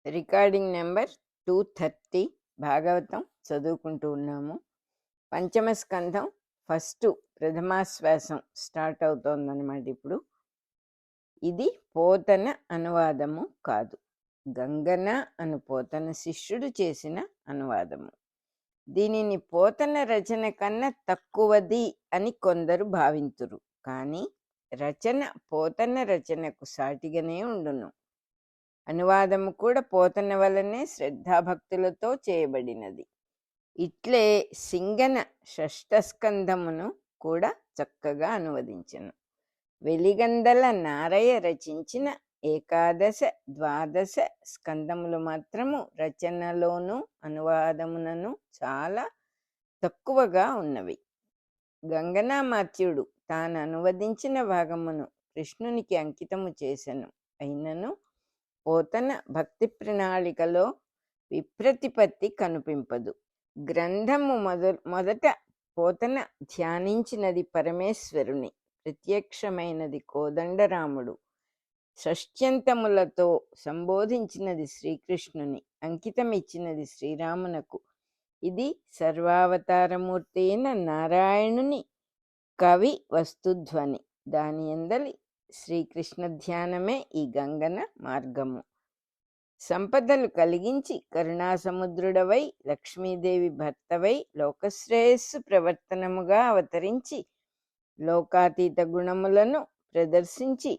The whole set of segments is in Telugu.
రికార్డింగ్ నెంబర్ 230 భాగవతం చదువుకుంటూ ఉన్నాము. పంచమ స్కంధం ఫస్ట్ ప్రథమాశ్వాసం స్టార్ట్ అవుతోందన్నమాట. ఇప్పుడు ఇది పోతన అనువాదము కాదు, గంగన అను పోతన శిష్యుడు చేసిన అనువాదము. దీనిని పోతన రచన కన్నా తక్కువది అని కొందరు భావింతురు, కానీ రచన పోతన రచనకు సాటిగానే ఉండును. అనువాదము కూడా పోతన వలనే శ్రద్ధాభక్తులతో చేయబడినది. ఇట్లే సింగన షష్ఠస్కంధమును కూడా చక్కగా అనువదించను. వెలిగందల నారయ్య రచించిన ఏకాదశ ద్వాదశ స్కందములు మాత్రము రచనలోను అనువాదమునను చాలా తక్కువగా ఉన్నవి. గంగనామాత్యుడు తాను అనువదించిన భాగమును కృష్ణునికి అంకితము చేసెను. అయినను పోతన భక్తి ప్రణాళికలో విప్రతిపత్తి కనిపింపదు. గ్రంథము మొదట పోతన ధ్యానించినది పరమేశ్వరుని, ప్రత్యక్షమైనది కోదండరాముడు, షష్ట్యంతములతో సంబోధించినది శ్రీకృష్ణుని, అంకితమిచ్చినది శ్రీరామునకు. ఇది సర్వావతారమూర్తి అయిన నారాయణుని కవి వస్తుధ్వని. దాని అందలి శ్రీకృష్ణ ధ్యానమే ఈ గంగన మార్గము. సంపదలు కలిగించి కరుణాసముద్రుడవై లక్ష్మీదేవి భర్తవై లోకశ్రేయస్సు ప్రవర్తనముగా అవతరించి లోకాతీత గుణములను ప్రదర్శించి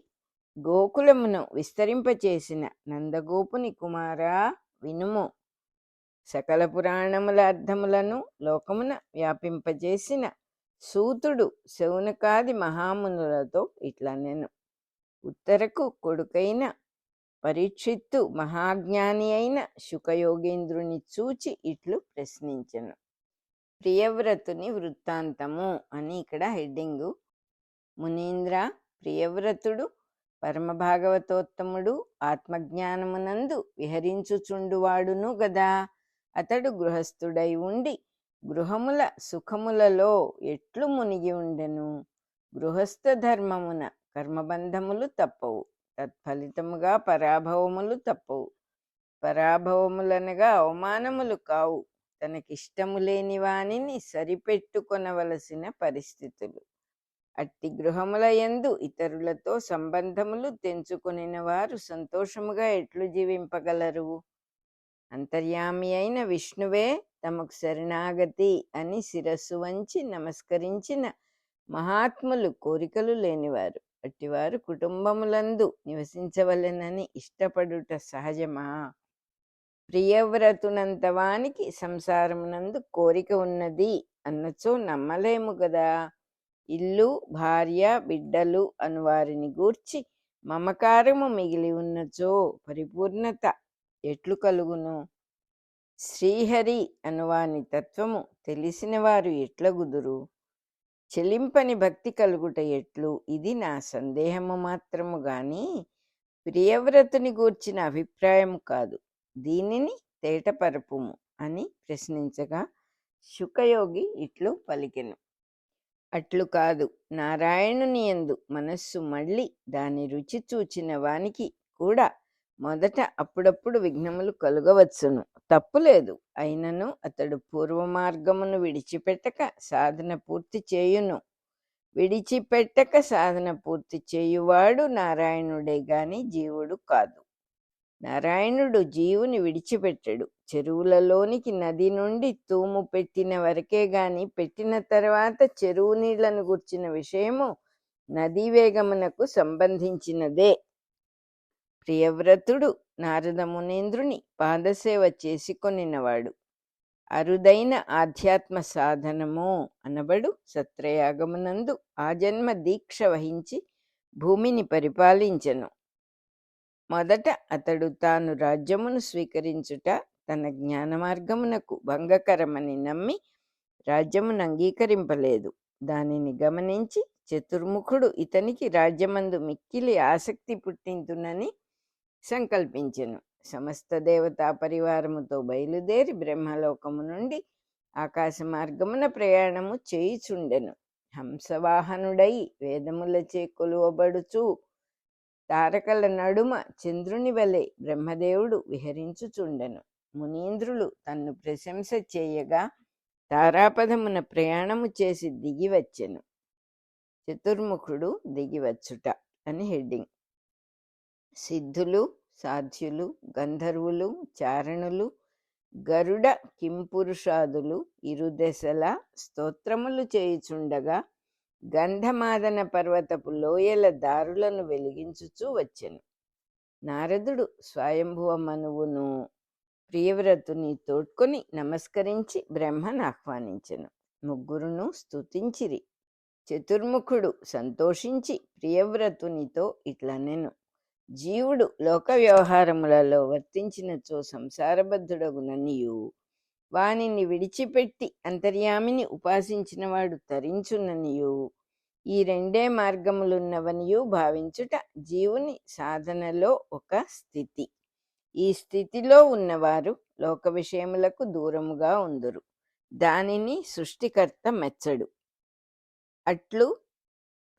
గోకులమును విస్తరింపచేసిన నందగోపుని కుమారా వినుము. సకల పురాణముల అర్థములను లోకమున వ్యాపింపజేసిన సూతుడు శౌనకాది మహామునులతో ఇట్లా నేను ఉత్తరకు కొడుకైన పరీక్షిత్తు మహాజ్ఞాని అయిన శుకయోగేంద్రుని చూచి ఇట్లు ప్రశ్నించెను. ప్రియవ్రతుని వృత్తాంతము అని ఇక్కడ హెడ్డింగు. మునీంద్ర, ప్రియవ్రతుడు పరమభాగవతోత్తముడు, ఆత్మజ్ఞానమునందు విహరించుచుండువాడును గదా. అతడు గృహస్థుడై ఉండి గృహముల సుఖములలో ఎట్లు మునిగి ఉండెను. గృహస్థ ధర్మమున కర్మబంధములు తప్పవు, తత్ఫలితముగా పరాభవములు తప్పవు. పరాభవములనగా అవమానములు కావు, తనకిష్టము లేని వానిని సరిపెట్టుకొనవలసిన పరిస్థితులు. అట్టి గృహముల యందు ఇతరులతో సంబంధములు తెంచుకొనిన వారు సంతోషముగా ఎట్లు జీవింపగలరు? అంతర్యామి అయిన విష్ణువే తమకు శరణాగతి అని శిరస్సు వంచి నమస్కరించిన మహాత్ములు కోరికలు లేనివారు. అట్టివారు కుటుంబములందు నివసించవలెనని ఇష్టపడుట సహజమా? ప్రియవ్రతునంత వానికి సంసారమునందు కోరిక ఉన్నది అన్నచో నమ్మలేము గదా. ఇల్లు, భార్య, బిడ్డలు అనువారిని గూర్చి మమకారము మిగిలి ఉన్నచో పరిపూర్ణత ఎట్లు కలుగును? శ్రీహరి అనువాని తత్వము తెలిసిన వారు ఎట్లగుదురు? చెలింపని భక్తి కలుగుట ఎట్లు? ఇది నా సందేహము మాత్రము గాని ప్రియవ్రతుని గూర్చిన అభిప్రాయము కాదు. దీనిని తేటపరపుము అని ప్రశ్నించగా శుకయోగి ఇట్లు పలికెను. అట్లు కాదు, నారాయణుని యందు మనస్సు మళ్ళీ దాని రుచి చూచిన వానికి కూడా మొదట అప్పుడప్పుడు విఘ్నములు కలుగవచ్చును, తప్పులేదు. అయినను అతడు పూర్వమార్గమును విడిచిపెట్టక సాధన పూర్తి చేయును. విడిచిపెట్టక సాధన పూర్తి చేయువాడు నారాయణుడే గాని జీవుడు కాదు. నారాయణుడు జీవుని విడిచిపెట్టడు. చెరువులలోనికి నది నుండి తూము పెట్టిన వరకే గాని పెట్టిన తర్వాత చెరువు నీళ్లను గుర్చిన విషయము నదీ వేగమునకు సంబంధించినదే. ప్రియవ్రతుడు నారద మునీంద్రుని పాదసేవ చేసుకొనినవాడు. అరుదైన ఆధ్యాత్మ సాధనము అనబడు సత్రయాగమునందు ఆజన్మ దీక్ష వహించి భూమిని పరిపాలించెను. మొదట అతడు తాను రాజ్యమును స్వీకరించుట తన జ్ఞాన మార్గమునకు భంగకరమని నమ్మి రాజ్యమును అంగీకరింపలేదు. దానిని గమనించి చతుర్ముఖుడు ఇతనికి రాజ్యమందు మిక్కిలి ఆసక్తి పుట్టింతునని సంకల్పించెను. సమస్త దేవతా పరివారముతో బయలుదేరి బ్రహ్మలోకము నుండి ఆకాశ మార్గమున ప్రయాణము చేయుచుండెను. హంసవాహనుడై వేదములచే కొలువబడుచు తారకల నడుమ చంద్రుని వలె బ్రహ్మదేవుడు విహరించుచుండెను. మునీంద్రులు తన్ను ప్రశంస చేయగా తారాపదమున ప్రయాణము చేసి దిగివచ్చెను. చతుర్ముఖుడు దిగివచ్చుట అని హెడ్డింగ్. సిద్ధులు, సాధ్యులు, గంధర్వులు, చారణులు, గరుడ కింపురుషాదులు ఇరుదెసలా స్తోత్రములు చేయుచుండగా గంధమాదన పర్వతపు లోయల దారులను వెలిగించుచూ వచ్చెను. నారదుడు స్వయంభువ మనువును ప్రియవ్రతుని తోడ్కొని నమస్కరించి బ్రహ్మను ఆహ్వానించెను. ముగ్గురును స్తుతించిరి. చతుర్ముఖుడు సంతోషించి ప్రియవ్రతునితో ఇట్లనెను: జీవుడు లోక వ్యవహారములలో వర్తించినచో సంసారబద్ధుడగుననియు, వానిని విడిచిపెట్టి అంతర్యామిని ఉపాసించినవాడు తరించుననియు, ఈ రెండే మార్గములున్నవనియు భావించుట జీవుని సాధనలో ఒక స్థితి. ఈ స్థితిలో ఉన్నవారు లోక విషయములకు దూరముగా ఉందురు. దానిని సృష్టికర్త మెచ్చడు. అట్లు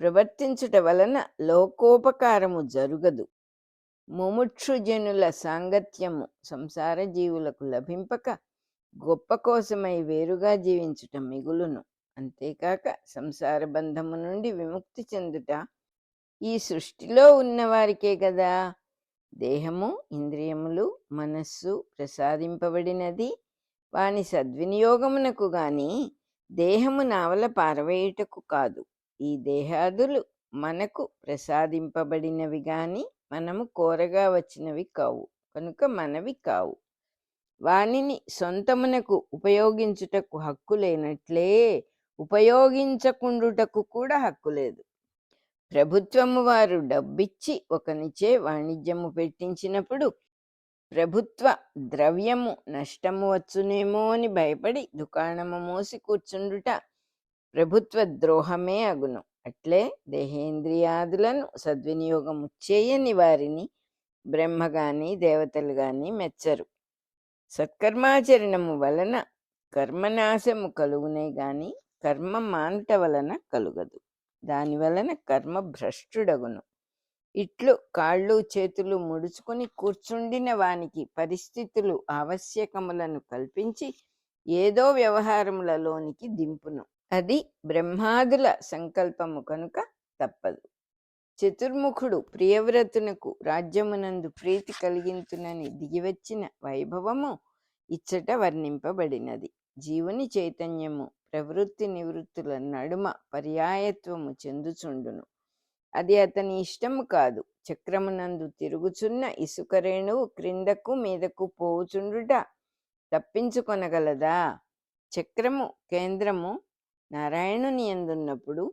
ప్రవర్తించుట వలన లోకోపకారము జరుగదు. ముముక్షుజనుల సాంగత్యము సంసార జీవులకు లభింపక గొప్ప కోసమై వేరుగా జీవించుట మిగులును. అంతేకాక సంసార బంధము నుండి విముక్తి చెందుట ఈ సృష్టిలో ఉన్నవారికే గదా. దేహము, ఇంద్రియములు, మనస్సు ప్రసాదింపబడినది వాని సద్వినియోగమునకు గాని దేహము నావల పారవేయుటకు కాదు. ఈ దేహాదులు మనకు ప్రసాదింపబడినవి గాని మనము కోరగా వచ్చినవి కావు, కనుక మనవి కావు. వానిని సొంతమునకు ఉపయోగించుటకు హక్కు లేనట్లే ఉపయోగించకుండుటకు కూడా హక్కు లేదు. ప్రభుత్వము వారు డబ్బిచ్చి ఒకనిచే వాణిజ్యము పెట్టించినప్పుడు ప్రభుత్వ ద్రవ్యము నష్టము వచ్చునేమో అని భయపడి దుకాణము మూసి కూర్చుండుట ప్రభుత్వ ద్రోహమే అగును. అట్లే దేహేంద్రియాదులను సద్వినియోగము చేయని వారిని బ్రహ్మ గాని దేవతలు గాని మెచ్చరు. సత్కర్మాచరణము వలన కర్మనాశము కలుగునే గాని కర్మ మానుట వలన కలుగదు. దాని వలన కర్మ భ్రష్టుడగును. ఇట్లు కాళ్ళు చేతులు ముడుచుకొని కూర్చుండిన వానికి పరిస్థితులు ఆవశ్యకములను కల్పించి ఏదో వ్యవహారములలోనికి దింపును. అది బ్రహ్మాదుల సంకల్పము కనుక తప్పదు. చతుర్ముఖుడు ప్రియవ్రతునకు రాజ్యమునందు ప్రీతి కలిగించునని దిగివచ్చిన వైభవము ఇచ్చట వర్ణింపబడినది. జీవుని చైతన్యము ప్రవృత్తి నివృత్తుల నడుమ పర్యాయత్వము చెందుచుండును. అది అతని ఇష్టము కాదు. చక్రమునందు తిరుగుచున్న ఇసుక రేణువు క్రిందకు మీదకు పోవుచుండుట తప్పించుకొనగలదా? చక్రము కేంద్రము నారాయణుని యందున్నప్పుడు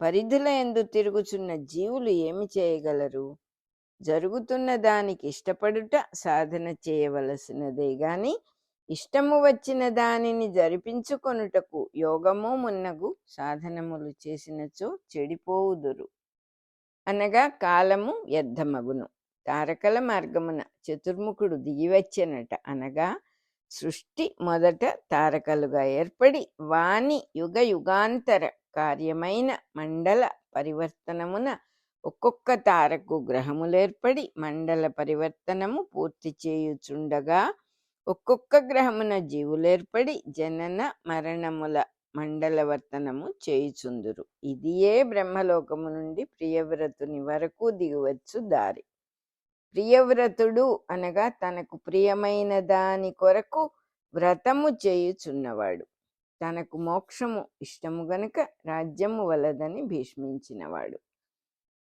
పరిధుల యందు తిరుగుచున్న జీవులు ఏమి చేయగలరు? జరుగుతున్న దానికి ఇష్టపడుట సాధన చేయవలసినదే గాని ఇష్టము వచ్చిన దానిని జరిపించుకొనుటకు యోగము మున్నగు సాధనములు చేసినచో చెడిపోవుదురు. అనగా కాలము వ్యర్థమగును. తారకల మార్గమున చతుర్ముఖుడు దిగివచ్చెనట. అనగా సృష్టి మొదట తారకలుగా ఏర్పడి వాని యుగ యుగాంతర కార్యమైన మండల పరివర్తనమున ఒక్కొక్క తారకు గ్రహములేర్పడి మండల పరివర్తనము పూర్తి చేయుచుండగా ఒక్కొక్క గ్రహమున జీవులేర్పడి జనన మరణముల మండలవర్తనము చేయుచుందురు. ఇదియే బ్రహ్మలోకము నుండి ప్రియవ్రతుని వరకు దిగువచ్చు దారి. ప్రియవ్రతుడు అనగా తనకు ప్రియమైన దాని కొరకు వ్రతము చేయుచున్నవాడు. తనకు మోక్షము ఇష్టము గనుక రాజ్యము వలదని భీష్మించినవాడు.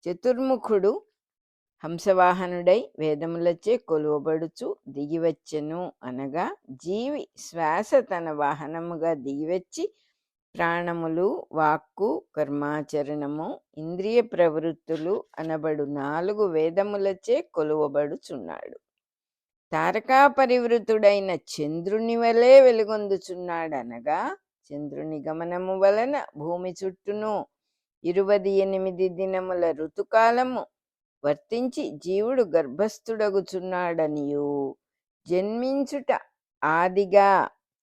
చతుర్ముఖుడు హంసవాహనుడై వేదములచే కొలువబడుచు దిగివచ్చెను. అనగా జీవి శ్వాస తన వాహనముగా దిగివచ్చి ప్రాణములు, వాక్కు, కర్మాచరణము, ఇంద్రియ ప్రవృత్తులు అనబడు 4 వేదములచే కొలువబడుచున్నాడు. తారకా పరివృతుడైన చంద్రుని వలె వెలుగొందుచున్నాడనగా చంద్రుని గమనము వలన భూమి చుట్టూను 28 దినముల ఋతుకాలము వర్తించి జీవుడు గర్భస్థుడగుచున్నాడనియు, జన్మించుట ఆదిగా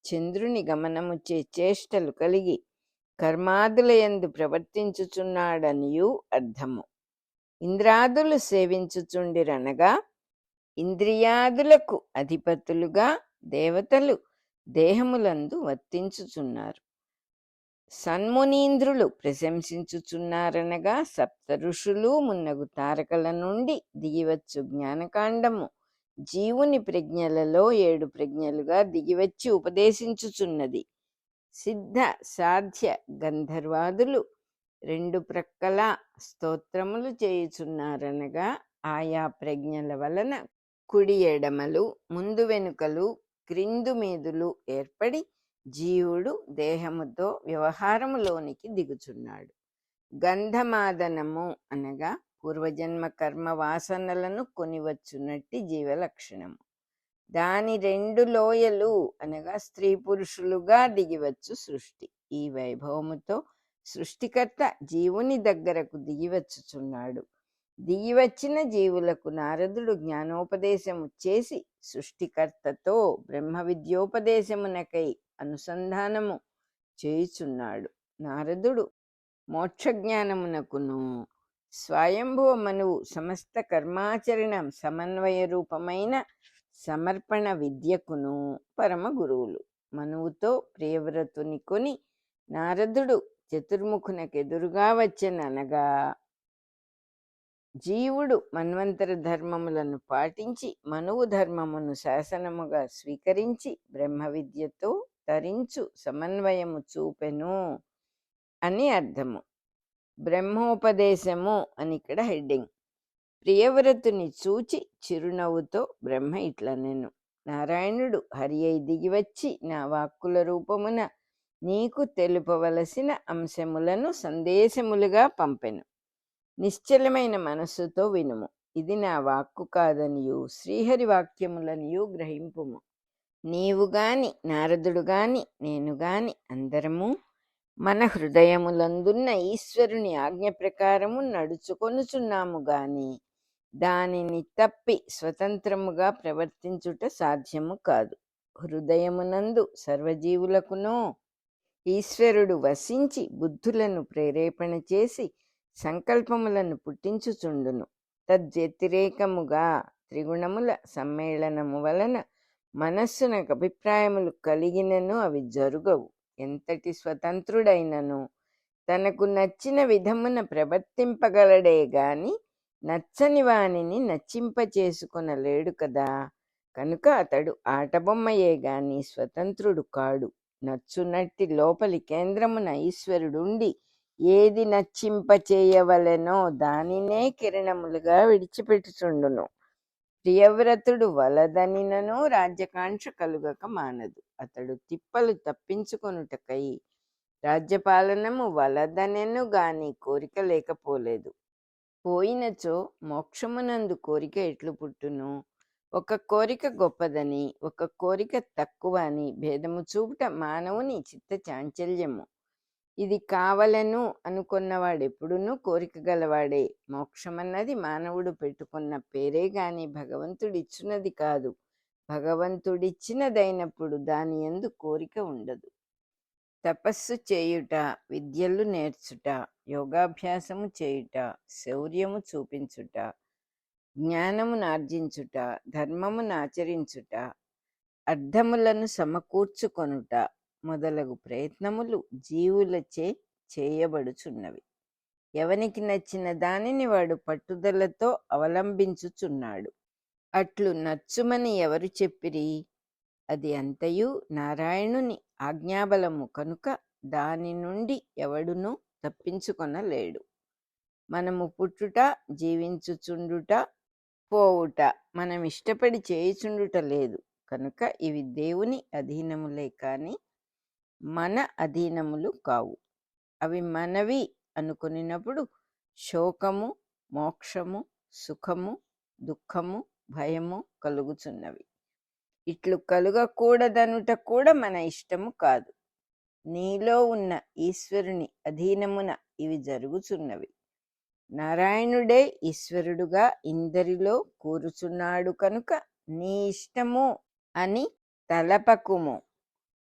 చంద్రుని గమనముచే చేష్టలు కలిగి కర్మాదులయందు ప్రవర్తించుచున్నాడనియు అర్థము. ఇంద్రాదులు సేవించుచుండిరనగా ఇంద్రియాదులకు అధిపతులుగా దేవతలు దేహములందు వర్తించుచున్నారు. సన్మునీంద్రులు ప్రశంసించుచున్నారనగా సప్త ఋషులు మున్నగు తారకల నుండి దిగివచ్చు జ్ఞానకాండము జీవుని ప్రజ్ఞలలో 7 ప్రజ్ఞలుగా దిగివచ్చి ఉపదేశించుచున్నది. సిద్ధ సాధ్య గంధర్వాదులు 2 ప్రక్కలా స్తోత్రములు చేయుచున్నారనగా ఆయా ప్రజ్ఞల వలన కుడి ఎడమలు ముందు వెనుకలు క్రిందు మీదులు ఏర్పడి జీవుడు దేహముతో వ్యవహారములోనికి దిగుచున్నాడు. గంధమాదనము అనగా పూర్వజన్మ కర్మ వాసనలను కొనివచ్చునట్టి జీవలక్షణము. దాని 2 లోయలు అనగా స్త్రీ పురుషులుగా దిగివచ్చు సృష్టి. ఈ వైభవముతో సృష్టికర్త జీవుని దగ్గరకు దిగివచ్చుచున్నాడు. దిగివచ్చిన జీవులకు నారదుడు జ్ఞానోపదేశము చేసి సృష్టికర్తతో బ్రహ్మ విద్యోపదేశమునకై అనుసంధానము చేయుచున్నాడు. నారదుడు మోక్షజ్ఞానమునకును స్వయంభువ మనువు సమస్త కర్మాచరణ సమన్వయ రూపమైన సమర్పణ విద్యకును పరమ గురువులు. మనువుతో ప్రియవ్రతుని కొని నారదుడు చతుర్ముఖునకెదురుగా వచ్చెననగా జీవుడు మన్వంతర ధర్మములను పాటించి మనువు ధర్మమును శాసనముగా స్వీకరించి బ్రహ్మ విద్యతో తరించు సమన్వయము చూపెను అని అర్థము. బ్రహ్మోపదేశము అని ఇక్కడ హెడ్డింగ్. ప్రియవ్రతుని చూచి చిరునవ్వుతో బ్రహ్మ ఇట్లనెను, నారాయణుడు హరి అయి దిగివచ్చి నా వాక్కుల రూపమున నీకు తెలుపవలసిన అంశములను సందేశములుగా పంపెను. నిశ్చలమైన మనస్సుతో వినుము. ఇది నా వాక్కు కాదనియు శ్రీహరి వాక్యములనియు గ్రహింపుము. నీవు గాని నారదుడు గాని నేను గాని అందరము మన హృదయములందున్న ఈశ్వరుని ఆజ్ఞ ప్రకారము నడుచుకొనుచున్నాము గాని దానిని తప్పి స్వతంత్రముగా ప్రవర్తించుట సాధ్యము కాదు. హృదయమునందు సర్వజీవులకునో ఈశ్వరుడు వసించి బుద్ధులను ప్రేరేపణ చేసి సంకల్పములను పుట్టించుచుండును. తద్వ్యతిరేకముగా త్రిగుణముల సమ్మేళనము వలన మనస్సునకు అభిప్రాయములు కలిగినను అవి జరుగవు. ఎంతటి స్వతంత్రుడైనను తనకు నచ్చిన విధమున ప్రవర్తింపగలడే గాని నచ్చని వానిని నచ్చింపచేసుకొనలేడు కదా. కనుక అతడు ఆటబొమ్మయే గాని స్వతంత్రుడు కాడు. నచ్చునట్టి లోపలి కేంద్రమున ఈశ్వరుడుండి ఏది నచ్చింపచేయవలెనో దానినే కిరణములుగా విడిచిపెట్టుచుండును. ప్రియవ్రతుడు వలదనినను రాజ్యకాంక్ష కలుగక మానదు. అతడు తిప్పలు తప్పించుకొనుటకై రాజ్యపాలనము వలదనెను గాని కోరిక లేకపోలేదు. పోయినచో మోక్షమునందు కోరిక ఎట్లు పుట్టును? ఒక కోరిక గొప్పదని ఒక కోరిక తక్కువ అని భేదము చూపుట మానవుని చిత్త చాంచల్యము. ఇది కావలను అనుకున్నవాడెప్పుడునూ కోరిక గలవాడే. మోక్షమన్నది మానవుడు పెట్టుకున్న పేరే గాని భగవంతుడిచ్చున్నది కాదు. భగవంతుడిచ్చినదైనప్పుడు దాని యందు కోరిక ఉండదు. తపస్సు చేయుట, విద్యలు నేర్చుట, యోగాభ్యాసము చేయుట, శౌర్యము చూపించుట, జ్ఞానమును ఆర్జించుట, ధర్మమును ఆచరించుట, అర్థములను సమకూర్చుకొనుట మొదలగు ప్రయత్నములు జీవులచే చేయబడుచున్నవి. ఎవనికి నచ్చిన దానిని వాడు పట్టుదలతో అవలంబించుచున్నాడు. అట్లు నచ్చుమని ఎవరు చెప్పిరి? అది అంతయు నారాయణుని ఆజ్ఞాబలము కనుక దాని నుండి ఎవడునూ తప్పించుకొనలేడు. మనము పుట్టుట, జీవించుచుండుట, పోవుట మనం ఇష్టపడి చేయుచుండుట లేదు. కనుక ఇవి దేవుని అధీనములే కాని మన అధీనములు కావు. అవి మనవి అనుకొనినప్పుడు శోకము, మోక్షము, సుఖము, దుఃఖము, భయము కలుగుచున్నవి. ఇట్లు కలుగకూడదనుట కూడా మన ఇష్టము కాదు. నీలో ఉన్న ఈశ్వరుని అధీనమున ఇవి జరుగుచున్నవి. నారాయణుడే ఈశ్వరుడుగా ఇందరిలో కూరుచున్నాడు కనుక నీ ఇష్టము అని తలపకుము.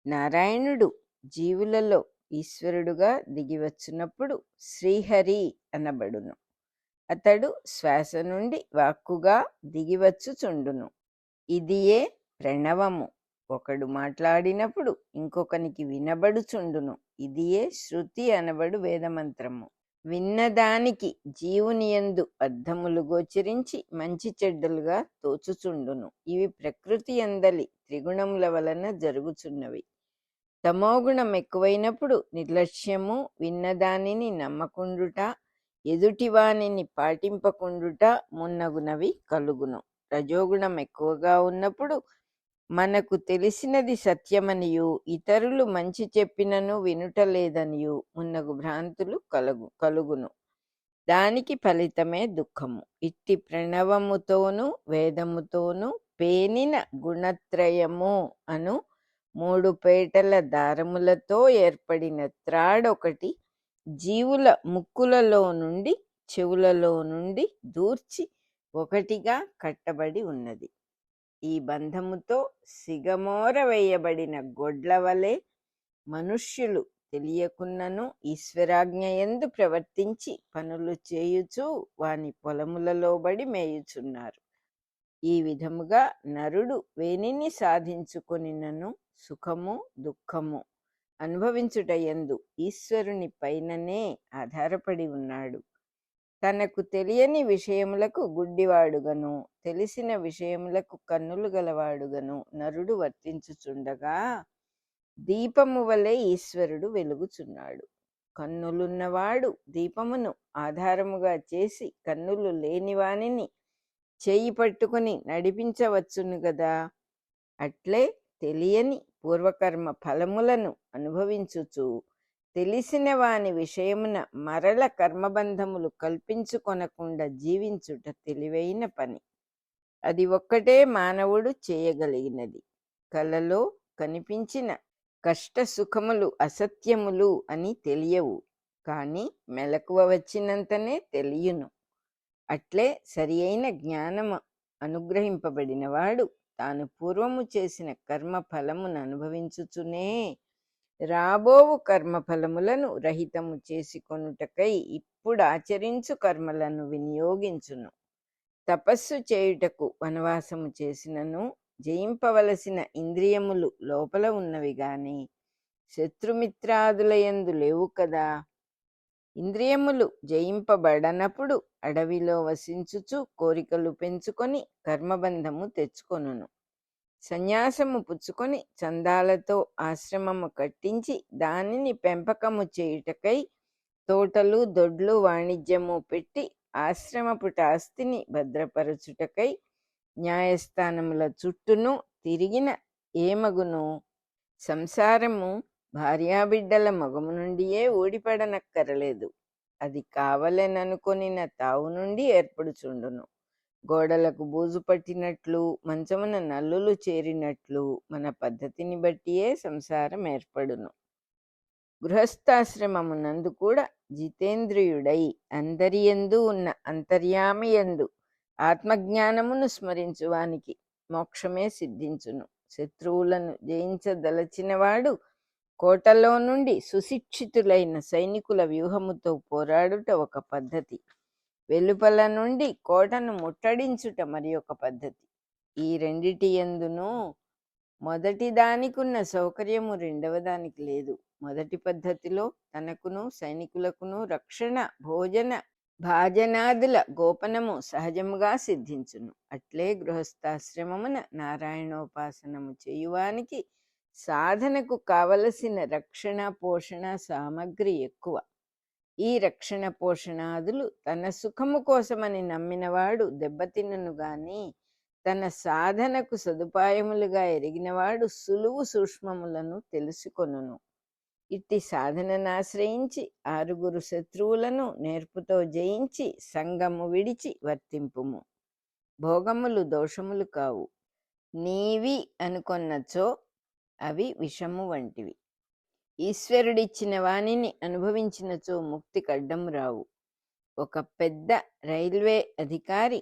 నారాయణుడు జీవులలో ఈశ్వరుడుగా దిగివచ్చినప్పుడు శ్రీహరి అనబడును. అతడు శ్వాస నుండి వాక్కుగా దిగివచ్చుచుండును. ఇదియే ప్రణవము. ఒకడు మాట్లాడినప్పుడు ఇంకొకనికి వినబడుచుండును. ఇదియే శృతి అనబడు వేదమంత్రము. విన్నదానికి జీవునియందు అర్థములు గోచరించి మంచి చెడ్డలుగా తోచుచుండును. ఇవి ప్రకృతి యందలి త్రిగుణముల వలన జరుగుచున్నవి. తమోగుణం ఎక్కువైనప్పుడు నిర్లక్ష్యము, విన్నదానిని నమ్మకుండుట, ఎదుటివానిని పాటింపకుండుట మున్నగునవి కలుగును. రజోగుణం ఎక్కువగా ఉన్నప్పుడు మనకు తెలిసినది సత్యమనియు ఇతరులు మంచి చెప్పినను వినుటలేదనియు మున్నగు భ్రాంతులు కలుగును. దానికి ఫలితమే దుఃఖము. ఇట్టి ప్రణవముతోనూ వేదముతోనూ పేనిన గుణత్రయము అను 3 పేటల దారములతో ఏర్పడిన త్రాడొకటి జీవుల ముక్కులలో నుండి చెవులలో నుండి దూర్చి ఒకటిగా కట్టబడి ఉన్నది. ఈ బంధముతో సిగమోర వేయబడిన గొడ్ల వలె మనుష్యులు తెలియకున్నను ఈశ్వరాజ్ఞయందు ప్రవర్తించి పనులు చేయుచూ వాని పొలములలోబడి మేయుచున్నారు. ఈ విధముగా నరుడు వేనిని సాధించుకొనినను సుఖము దుఃఖము అనుభవించుటయందు ఈశ్వరుని పైననే ఆధారపడి ఉన్నాడు. తనకు తెలియని విషయములకు గుడ్డివాడుగను తెలిసిన విషయములకు కన్నులు గలవాడుగను నరుడు వర్తించుచుండగా దీపము వలె ఈశ్వరుడు వెలుగుచున్నాడు. కన్నులున్నవాడు దీపమును ఆధారముగా చేసి కన్నులు లేనివానిని చేయి పట్టుకుని నడిపించవచ్చును గదా. అట్లే తెలియని పూర్వకర్మ ఫలములను అనుభవించుచు తెలిసిన వాని విషయమున మరల కర్మబంధములు కల్పించుకొనకుండా జీవించుట తెలివైన పని. అది ఒక్కటే మానవుడు చేయగలిగినది. కలలో కనిపించిన కష్ట సుఖములు అసత్యములు అని తెలియవు, కానీ మెలకువ వచ్చినంతనే తెలియను. అట్లే సరి అయిన జ్ఞానము అనుగ్రహింపబడినవాడు తాను పూర్వము చేసిన కర్మ ఫలమును అనుభవించుచునే రాబోవు కర్మఫలములను రహితము చేసుకొనుటకై ఇప్పుడు ఆచరించు కర్మలను వినియోగించును. తపస్సు చేయుటకు వనవాసము చేసినను జయింపవలసిన ఇంద్రియములు లోపల ఉన్నవి గాని శత్రుమిత్రాదులయందు లేవు కదా. ఇంద్రియములు జయింపబడనప్పుడు అడవిలో వసించుచు కోరికలు పెంచుకొని కర్మబంధము తెచ్చుకొనును. సన్యాసము పుచ్చుకొని చందాలతో ఆశ్రమము కట్టించి దానిని పెంపకము చేయుటకై తోటలు దొడ్లు వాణిజ్యము పెట్టి ఆశ్రమపుట ఆస్తిని భద్రపరచుటకై న్యాయస్థానముల చుట్టూను తిరిగిన ఏమగును. సంసారము భార్యాబిడ్డల మగము నుండియే ఊడిపడనక్కరలేదు. అది కావలెననుకొనిన తావు నుండి ఏర్పడుచుండును. గోడలకు బూజు పట్టినట్లు మంచమున నల్లులు చేరినట్లు మన పద్ధతిని బట్టియే సంసారం ఏర్పడును. గృహస్థాశ్రమమునందు కూడా జితేంద్రియుడై అందరియందు ఉన్న అంతర్యామియందు ఆత్మజ్ఞానమును స్మరించువానికి మోక్షమే సిద్ధించును. శత్రువులను జయించదలచినవాడు కోటలో నుండి సుశిక్షితులైన సైనికుల వ్యూహముతో పోరాడుట ఒక పద్ధతి. వెలుపల నుండి కోటను ముట్టడించుట మరి ఒక పద్ధతి. ఈ రెండిటి యందును మొదటి దానికున్న సౌకర్యము రెండవ దానికి లేదు. మొదటి పద్ధతిలో తనకును సైనికులకును రక్షణ భోజన భాజనాదుల గోపనము సహజముగా సిద్ధించును. అట్లే గృహస్థాశ్రమమున నారాయణోపాసనము చేయువానికి సాధనకు కావలసిన రక్షణ పోషణ సామగ్రి ఎక్కువ. ఈ రక్షణ పోషణాదులు తన సుఖము కోసమని నమ్మినవాడు దెబ్బతిన్నును గాని తన సాధనకు సదుపాయములుగా ఎరిగినవాడు సులువు సూక్ష్మములను తెలుసుకొనును. ఇట్టి సాధననాశ్రయించి 6 శత్రువులను నేర్పుతో జయించి సంగము విడిచి వర్తింపుము. భోగములు దోషములు కావు. నీవి అనుకొన్నచో అవి విషము వంటివి. ఈశ్వరుడిచ్చిన వానిని అనుభవించినచో ముక్తి కడ్డము రావు. ఒక పెద్ద రైల్వే అధికారి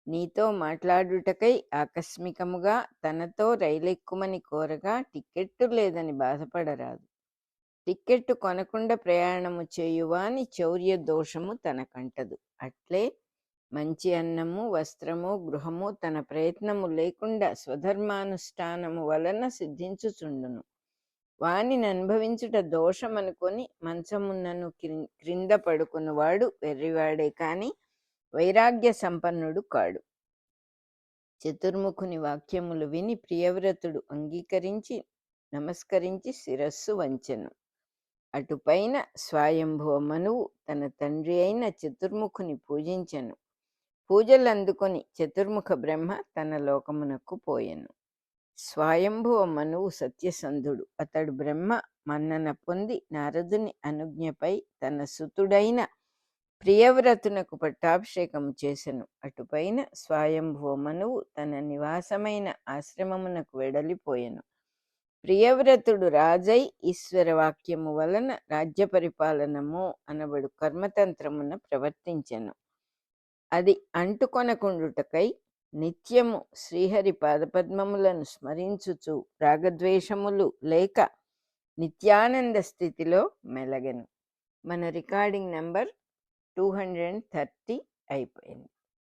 నీతో మాట్లాడుటకై ఆకస్మికముగా తనతో రైలెక్కుమని కోరగా టిక్కెట్టు లేదని బాధపడరాదు. టిక్కెట్టు కొనకుండా ప్రయాణము చేయువాని చౌర్య దోషము తనకంటదు. అట్లే మంచి అన్నము వస్త్రము గృహము తన ప్రయత్నము లేకుండా స్వధర్మానుష్ఠానము వలన సిద్ధించుచుండును. వానిని అనుభవించుట దోషమనుకొని మంచమున్నను క్రింద పడుకున్నవాడు వెర్రివాడే కాని వైరాగ్య సంపన్నుడు కాడు. చతుర్ముఖుని వాక్యములు విని ప్రియవ్రతుడు అంగీకరించి నమస్కరించి శిరస్సు వంచెను. అటుపైన స్వయంభువ మనువు తన తండ్రి అయిన చతుర్ముఖుని పూజించెను. పూజలు అందుకొని చతుర్ముఖ బ్రహ్మ తన లోకమునకు పోయెను. స్వయంభువ మనువు సత్యసంధుడు. అతడు బ్రహ్మ మన్నన పొంది నారదుని అనుజ్ఞపై తన సుతుడైన ప్రియవ్రతునకు పట్టాభిషేకము చేసెను. అటుపైన స్వయంభువ మనువు తన నివాసమైన ఆశ్రమమునకు వెడలిపోయెను. ప్రియవ్రతుడు రాజై ఈశ్వర వాక్యము వలన రాజ్య పరిపాలనము అనబడు కర్మతంత్రమున ప్రవర్తించెను. అది అంటుకొనకుండుటకై నిత్యము శ్రీహరి పాదపద్మములను స్మరించుచు రాగద్వేషములు లేక నిత్యానంద స్థితిలో మెలగెను. మన రికార్డింగ్ నంబర్ 230 అయిపోయింది.